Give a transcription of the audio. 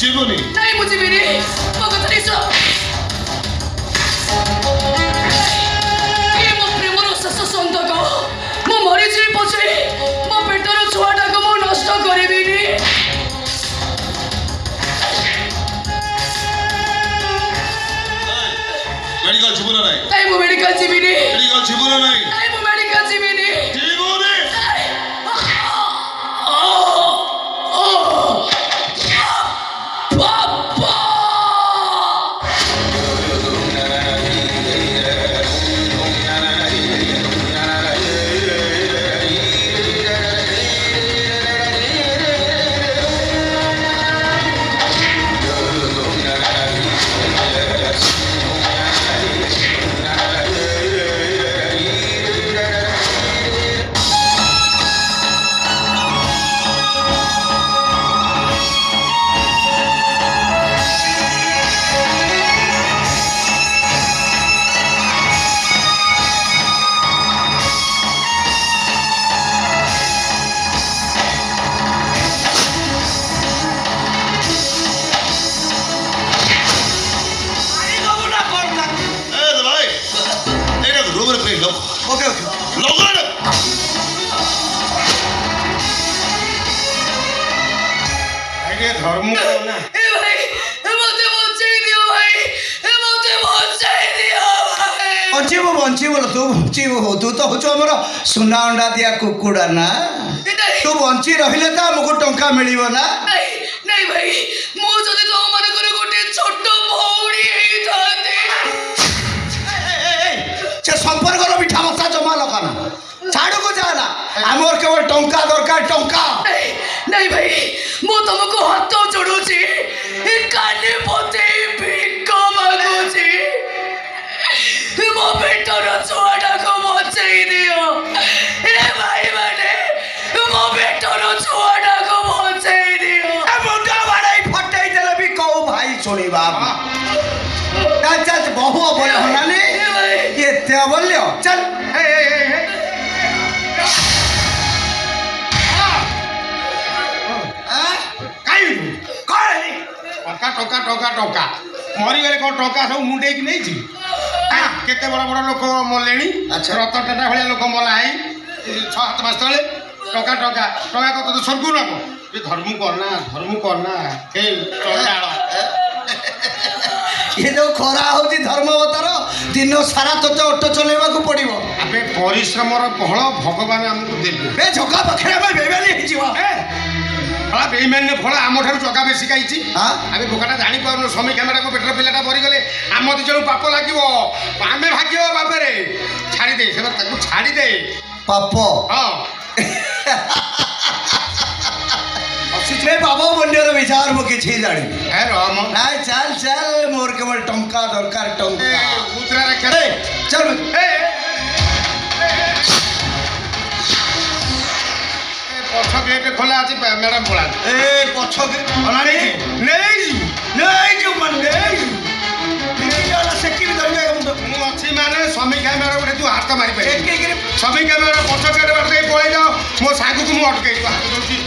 जीवनी नहीं मुझे मेरे मगज नहीं सो ये मो प्रेमर शेष संतक मो मरी जी पछे मो पेटर छुआटा को मो नष्ट करबिनी मेडिकल जीवन नहीं नहीं मो मेडिकल जीविनी मेडिकल जीवन नहीं नहीं मो मेडिकल जीविनी जीवनी धर्म ना बंचीबो तू बंचीबो तू तो हूँ आमर सुना अंडा दिया कुकुड़ा ना तू बंची रहिले तो आमको टंका मिलिबो ना नहीं भाई मो जदि तो मानकर गोटे छोट भौणी हेई थाते से संपर्क रो मिठा मसा जमा लगाना छाड़ू को जाला आमर केवल टंका दरकार टंका नहीं भाई मो तुमको हाथ जोड़ूची काने पोते भिक मागुची मो बेटर छुआटा को बचाई दियो ए भाई माने मो बेटर छुआटा को बचाई दियो ए मुंडा बाड़ाई फटाई देले भी कहू भाई सुनी बाबा चल चल बहु बोल हनाने ये ते बोलियो चल टका टका टका टका मरीगले कौन टका सब मुंडे की नहीं केते बड़ा बड़ा लोक मले अच्छा रतन टाटा भाया लोक मलाइ 6-7 मास तले टका टका टका कत तो स्वर्ग ना ये धर्म करना हे चंडाल ये जो खरा होती धर्मवतार दिन सारा तोते ऑटो चलेवा को पड़िबो आबे परिश्रमर फल भगवान हमको देबे बे झोका पखरे में बेबेली हे जीवा फला बेईमान फल आम ठार जगह बेसी खाई हाँ आम भोकाटा जानी पार स्वामी कैमेरा को पेटर पिलाटा मरीगले आम दिज पाप लगे आम भाग्य बाबे छाड़ीदे से छाड़ीदे पाप हाँ बाबा बंडियर विचार मु किछि जानी है राम नाय चल चल मोर केवल टंका दरकार टंका पुत्रा रखे चल पछ गेट खोला अछि मैडम बोला ए पछ के अना नहीं जो मन नहीं जाला सेकी धरबे मु अछि माने स्वामी कैमेरा उठे तू हाथ मारी पे एक स्वामी कैमेरा पछ गेट बाटे पळै जाओ मो सागु को मु अटके हाथ जोची